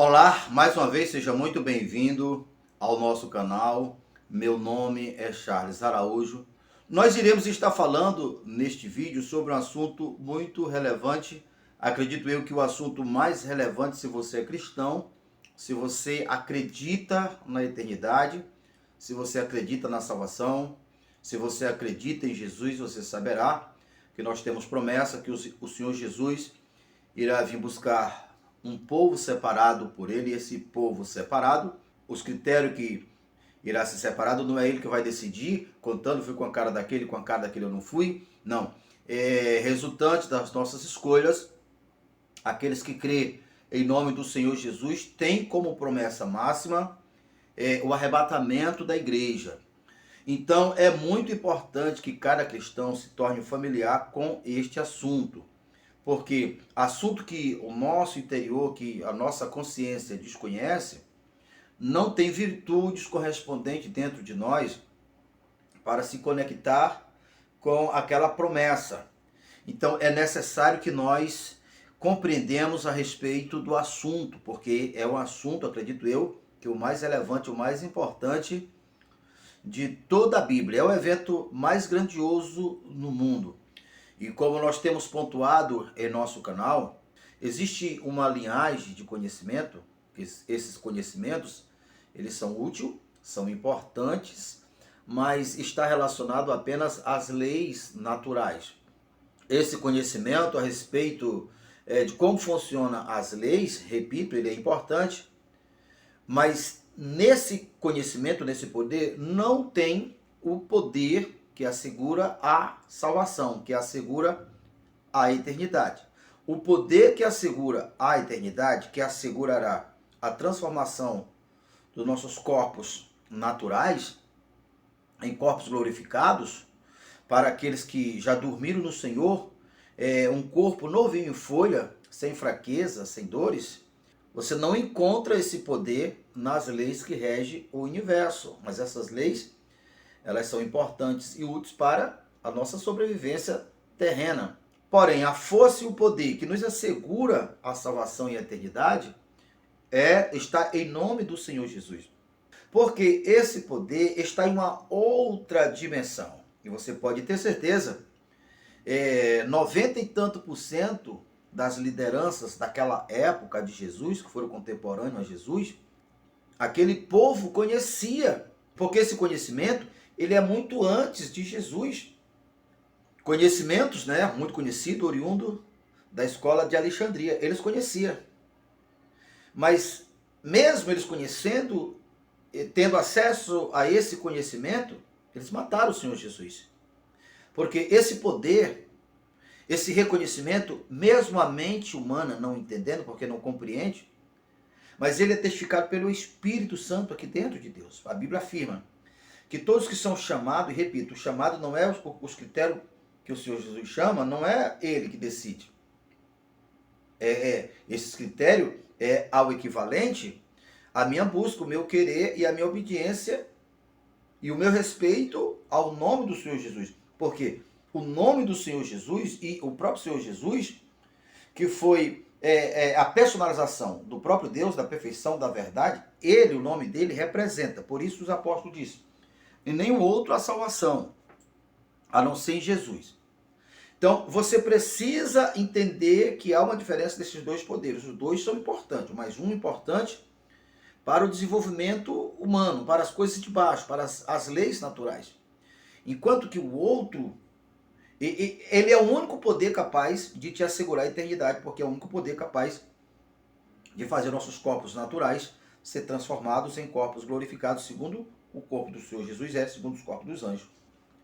Olá, mais uma vez seja muito bem-vindo ao nosso canal. Meu nome é Charles Araújo. Nós iremos estar falando neste vídeo sobre um assunto muito relevante. Acredito eu que o assunto mais relevante se você é cristão, se você acredita na eternidade, se você acredita na salvação, se você acredita em Jesus, você saberá que nós temos promessa que o Senhor Jesus irá vir buscar um povo separado por ele, e esse povo separado, os critérios que irá ser separado, não é ele que vai decidir, contando, fui com a cara daquele, com a cara daquele eu não fui, não. É resultante das nossas escolhas, aqueles que crê em nome do Senhor Jesus, têm como promessa máxima o arrebatamento da igreja. Então é muito importante que cada cristão se torne familiar com este assunto. Porque assunto que o nosso interior, que a nossa consciência desconhece, não tem virtudes correspondentes dentro de nós para se conectar com aquela promessa. Então é necessário que nós compreendemos a respeito do assunto, porque é um assunto, acredito eu, que é o mais relevante, o mais importante de toda a Bíblia. É o evento mais grandioso no mundo. E como nós temos pontuado em nosso canal, existe uma linhagem de conhecimento, esses conhecimentos, eles são úteis, são importantes, mas está relacionado apenas às leis naturais. Esse conhecimento a respeito de como funcionam as leis, repito, ele é importante, mas nesse conhecimento, nesse poder, não tem o poder que assegura a salvação, que assegura a eternidade. O poder que assegura a eternidade, que assegurará a transformação dos nossos corpos naturais em corpos glorificados, para aqueles que já dormiram no Senhor, um corpo novinho em folha, sem fraqueza, sem dores. Você não encontra esse poder nas leis que regem o universo, mas essas leis, elas são importantes e úteis para a nossa sobrevivência terrena. Porém, a força e o poder que nos assegura a salvação e a eternidade está em nome do Senhor Jesus. Porque esse poder está em uma outra dimensão. E você pode ter certeza, 90 e tanto por cento das lideranças daquela época de Jesus, que foram contemporâneos a Jesus, aquele povo conhecia, porque esse conhecimento ele é muito antes de Jesus. Conhecimentos, né, muito conhecido, oriundo da escola de Alexandria, eles conheciam. Mas mesmo eles conhecendo, tendo acesso a esse conhecimento, eles mataram o Senhor Jesus. Porque esse poder, esse reconhecimento, mesmo a mente humana não entendendo, porque não compreende, mas ele é testificado pelo Espírito Santo aqui dentro de Deus. A Bíblia afirma que todos que são chamados, e repito, o chamado não é os critérios que o Senhor Jesus chama, não é ele que decide. Esse critério é ao equivalente à minha busca, o meu querer e a minha obediência e o meu respeito ao nome do Senhor Jesus. Porque o nome do Senhor Jesus e o próprio Senhor Jesus, que foi a personalização do próprio Deus, da perfeição, da verdade, ele, o nome dele, representa. Por isso os apóstolos dizem, em nenhum outro há salvação, a não ser em Jesus. Então, você precisa entender que há uma diferença desses dois poderes. Os dois são importantes, mas um importante para o desenvolvimento humano, para as coisas de baixo, para as leis naturais. Enquanto que o outro, ele é o único poder capaz de te assegurar a eternidade, porque é o único poder capaz de fazer nossos corpos naturais ser transformados em corpos glorificados, segundo o corpo do Senhor Jesus segundo os corpos dos anjos.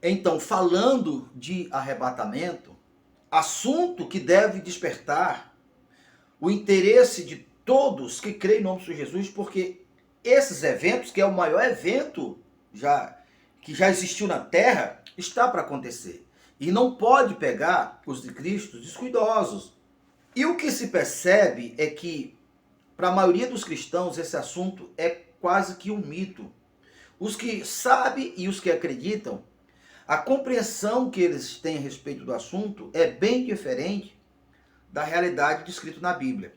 Então, falando de arrebatamento, assunto que deve despertar o interesse de todos que creem em nome do Senhor Jesus, porque esses eventos, que é o maior evento que já existiu na Terra, está para acontecer. E não pode pegar os de Cristo descuidosos. E o que se percebe é que, para a maioria dos cristãos, esse assunto é quase que um mito. Os que sabem e os que acreditam, a compreensão que eles têm a respeito do assunto é bem diferente da realidade descrita na Bíblia.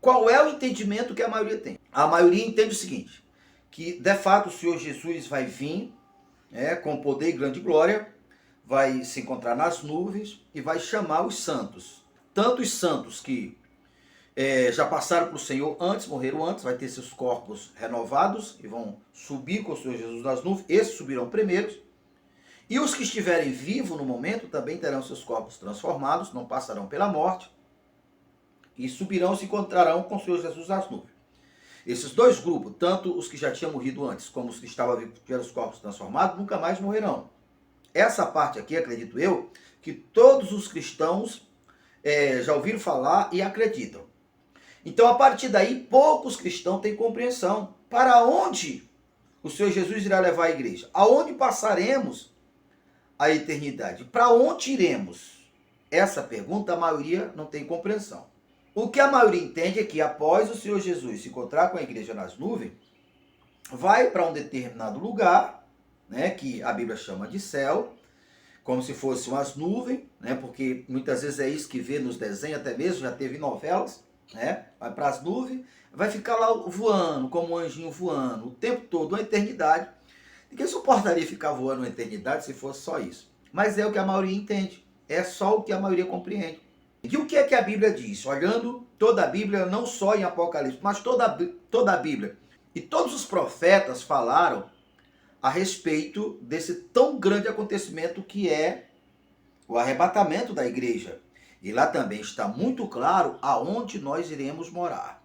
qual é o entendimento que a maioria tem? A maioria entende o seguinte, que de fato o Senhor Jesus vai vir com poder e grande glória, vai se encontrar nas nuvens e vai chamar os santos. Tanto os santos que já passaram para o Senhor antes, morreram antes, vai ter seus corpos renovados e vão subir com o Senhor Jesus nas nuvens, esses subirão primeiros. E os que estiverem vivos no momento também terão seus corpos transformados, não passarão pela morte, e subirão e se encontrarão com o Senhor Jesus nas nuvens. Esses dois grupos, tanto os que já tinham morrido antes, como os que estavam vivos, tiveram os corpos transformados, nunca mais morrerão. Essa parte aqui, acredito eu, que todos os cristãos já ouviram falar e acreditam. Então, a partir daí, poucos cristãos têm compreensão. Para onde o Senhor Jesus irá levar a igreja? Aonde passaremos a eternidade? Para onde iremos? Essa pergunta a maioria não tem compreensão. O que a maioria entende é que após o Senhor Jesus se encontrar com a igreja nas nuvens, vai para um determinado lugar, que a Bíblia chama de céu, como se fossem umas nuvens, porque muitas vezes é isso que vê nos desenhos, até mesmo já teve novelas, vai para as nuvens, vai ficar lá voando, como um anjinho voando, o tempo todo, uma eternidade. Ninguém suportaria ficar voando uma eternidade se fosse só isso. Mas é o que a maioria entende, é só o que a maioria compreende. E o que é que a Bíblia diz? Olhando toda a Bíblia, não só em Apocalipse, mas toda a Bíblia. E todos os profetas falaram a respeito desse tão grande acontecimento que é o arrebatamento da igreja. E lá também está muito claro aonde nós iremos morar.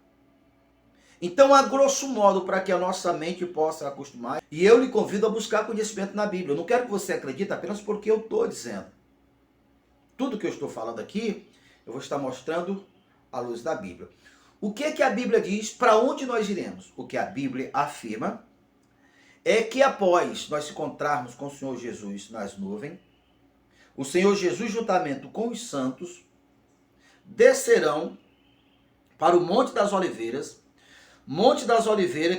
Então, a grosso modo, para que a nossa mente possa acostumar, e eu lhe convido a buscar conhecimento na Bíblia. Eu não quero que você acredite apenas porque eu estou dizendo. Tudo que eu estou falando aqui, eu vou estar mostrando à luz da Bíblia. O que é que a Bíblia diz? Para onde nós iremos? O que a Bíblia afirma é que após nós se encontrarmos com o Senhor Jesus nas nuvens, o Senhor Jesus, juntamente com os santos, descerão para o Monte das Oliveiras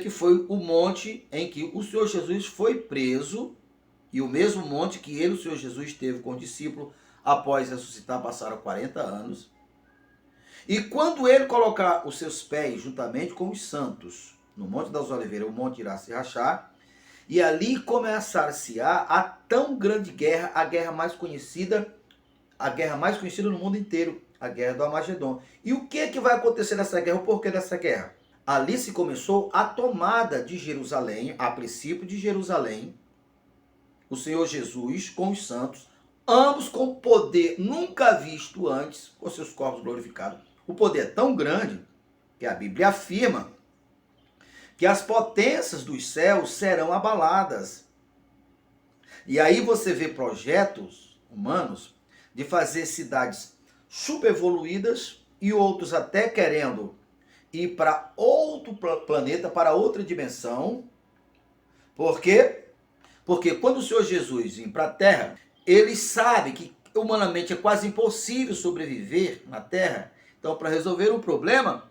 que foi o monte em que o Senhor Jesus foi preso, e o mesmo monte que ele, o Senhor Jesus, teve com o discípulo após ressuscitar, passaram 40 anos. E quando ele colocar os seus pés juntamente com os santos no Monte das Oliveiras, o monte irá se rachar, e ali começar-se-á a tão grande guerra, a guerra mais conhecida no mundo inteiro, a guerra do Armagedon. E o que é que vai acontecer nessa guerra? O porquê dessa guerra? Ali se começou a tomada de Jerusalém, a princípio de Jerusalém, o Senhor Jesus com os santos, ambos com poder nunca visto antes, com seus corpos glorificados. O poder é tão grande que a Bíblia afirma que as potências dos céus serão abaladas. E aí você vê projetos humanos de fazer cidades superevoluídas e outros até querendo ir para outro planeta, para outra dimensão. Por quê? Porque quando o Senhor Jesus vem para a Terra, ele sabe que humanamente é quase impossível sobreviver na Terra. Então, para resolver um problema,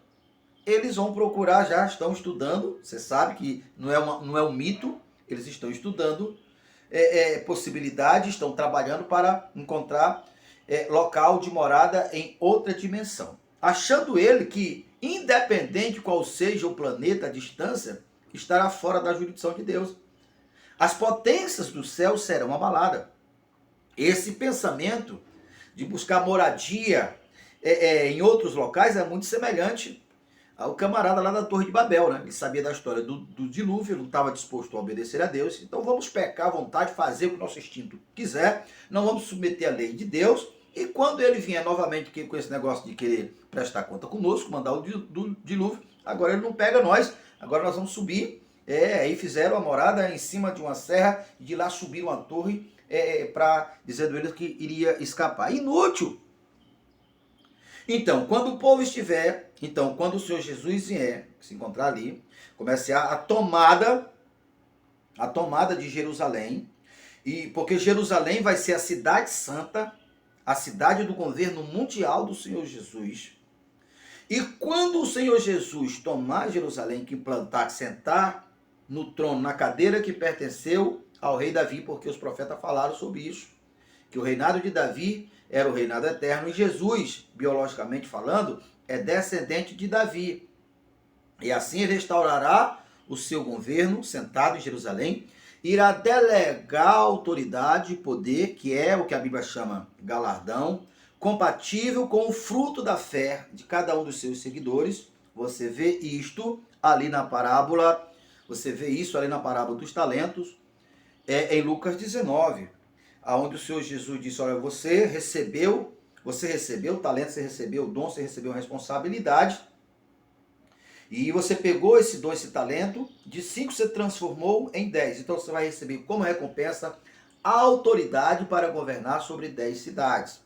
eles vão procurar, já estão estudando, você sabe que não é um mito, eles estão estudando possibilidades, estão trabalhando para encontrar local de morada em outra dimensão. Achando ele que, independente qual seja o planeta, a distância, estará fora da jurisdição de Deus. As potências do céu serão abaladas. Esse pensamento de buscar moradia em outros locais é muito semelhante ao camarada lá da Torre de Babel, né? Ele sabia da história do dilúvio, não estava disposto a obedecer a Deus. Então vamos pecar à vontade, fazer o que o nosso instinto quiser, não vamos submeter à lei de Deus. E quando ele vier novamente com esse negócio de querer prestar conta conosco, mandar o dilúvio, agora ele não pega nós, agora nós vamos subir. Aí fizeram a morada em cima de uma serra, e de lá subiram a torre dizendo eles que iria escapar. Inútil! Então, quando o povo estiver, quando o Senhor Jesus vier, se encontrar ali, começar a tomada de Jerusalém, porque Jerusalém vai ser a cidade santa, a cidade do governo mundial do Senhor Jesus. E quando o Senhor Jesus tomar Jerusalém, que implantar, sentar no trono, na cadeira que pertenceu ao rei Davi, porque os profetas falaram sobre isso, que o reinado de Davi era o reinado eterno, e Jesus, biologicamente falando, é descendente de Davi. E assim restaurará o seu governo, sentado em Jerusalém, irá delegar autoridade e poder, que é o que a Bíblia chama galardão, compatível com o fruto da fé de cada um dos seus seguidores. Você vê isto ali na parábola, você vê isso ali na parábola dos talentos, em Lucas 19, aonde o Senhor Jesus disse: olha, você recebeu o talento, você recebeu o dom, você recebeu a responsabilidade, e você pegou esse dom, esse talento, de 5 você transformou em 10. Então você vai receber como recompensa a autoridade para governar sobre 10 cidades.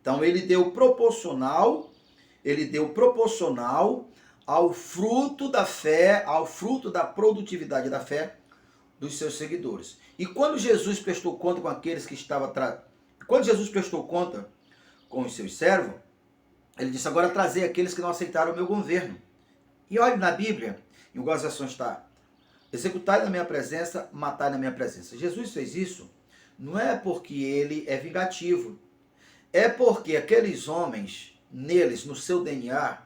Então ele deu proporcional ao fruto da fé, ao fruto da produtividade da fé dos seus seguidores. E quando Jesus prestou conta com aqueles que estavam quando Jesus prestou conta com os seus servos, ele disse: agora trazei aqueles que não aceitaram o meu governo. E olhe na Bíblia, em algumas ações está: executai na minha presença, matai na minha presença. Jesus fez isso não é porque ele é vingativo, é porque aqueles homens, neles, no seu DNA,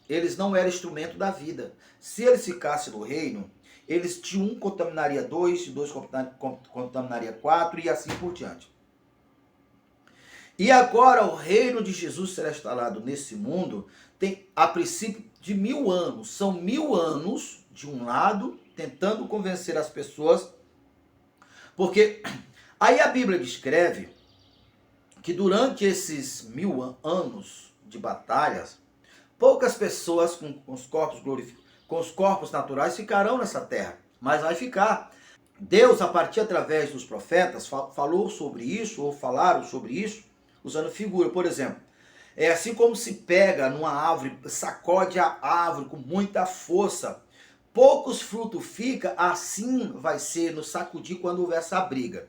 eles não eram instrumento da vida. Se eles ficassem no reino, eles de um contaminaria dois, de dois contaminaria quatro e assim por diante. E agora o reino de Jesus será instalado nesse mundo, tem a princípio de 1000 anos. São 1000 anos, de um lado, tentando convencer as pessoas, porque aí a Bíblia descreve que durante esses 1000 anos de batalhas, poucas pessoas com os corpos naturais ficarão nessa terra, mas vai ficar. Deus, a partir através dos profetas, falou sobre isso, ou falaram sobre isso, usando figura. Por exemplo, é assim como se pega numa árvore, sacode a árvore com muita força, poucos frutos fica, assim vai ser no sacudir quando houver essa briga.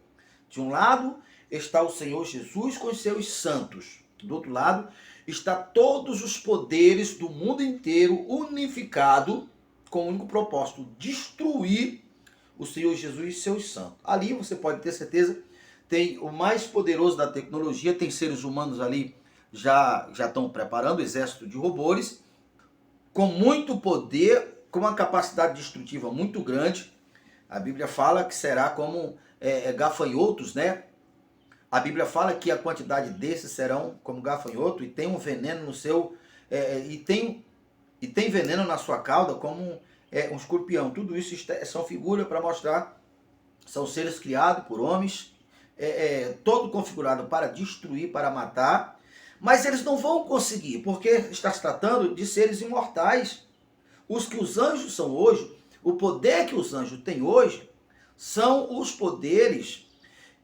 De um lado está o Senhor Jesus com os seus santos, do outro lado está todos os poderes do mundo inteiro unificado com o único propósito: destruir o Senhor Jesus e seus santos. Ali você pode ter certeza, tem o mais poderoso da tecnologia, tem seres humanos ali já estão preparando exército de robôs com muito poder, com uma capacidade destrutiva muito grande. A Bíblia fala que será como gafanhotos, né? A Bíblia fala que a quantidade desses serão como gafanhoto, e tem um veneno no seu e tem veneno na sua cauda como um escorpião. Tudo isso são figuras para mostrar, são seres criados por homens, todo configurado para destruir, para matar, mas eles não vão conseguir, porque está se tratando de seres imortais. Os que os anjos são hoje, o poder que os anjos têm hoje, são os poderes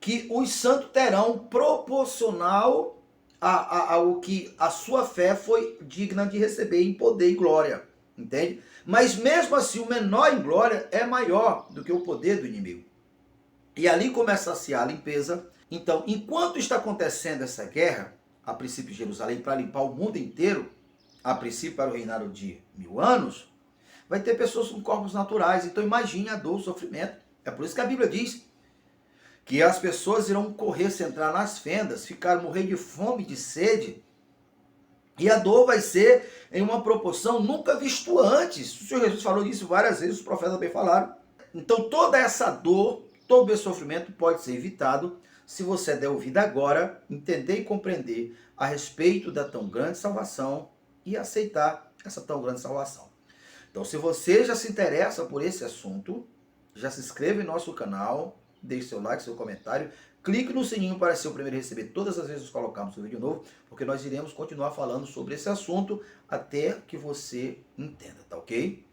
que os santos terão proporcional ao que a sua fé foi digna de receber em poder e glória, entende? Mas mesmo assim, o menor em glória é maior do que o poder do inimigo. E ali começa-se a limpeza. Então, enquanto está acontecendo essa guerra, a princípio em Jerusalém, para limpar o mundo inteiro, a princípio para o reinado de 1000 anos, vai ter pessoas com corpos naturais. Então imagine a dor, o sofrimento. É por isso que a Bíblia diz que as pessoas irão correr, se entrar nas fendas, ficar, morrer de fome, de sede, e a dor vai ser em uma proporção nunca visto antes. O Senhor Jesus falou disso várias vezes, os profetas também falaram. Então toda essa dor, todo esse sofrimento pode ser evitado se você der ouvido agora, entender e compreender a respeito da tão grande salvação e aceitar essa tão grande salvação. Então, se você já se interessa por esse assunto, já se inscreve em nosso canal, deixe seu like, seu comentário, clique no sininho para ser o primeiro a receber todas as vezes que colocarmos um vídeo novo, porque nós iremos continuar falando sobre esse assunto até que você entenda, tá ok?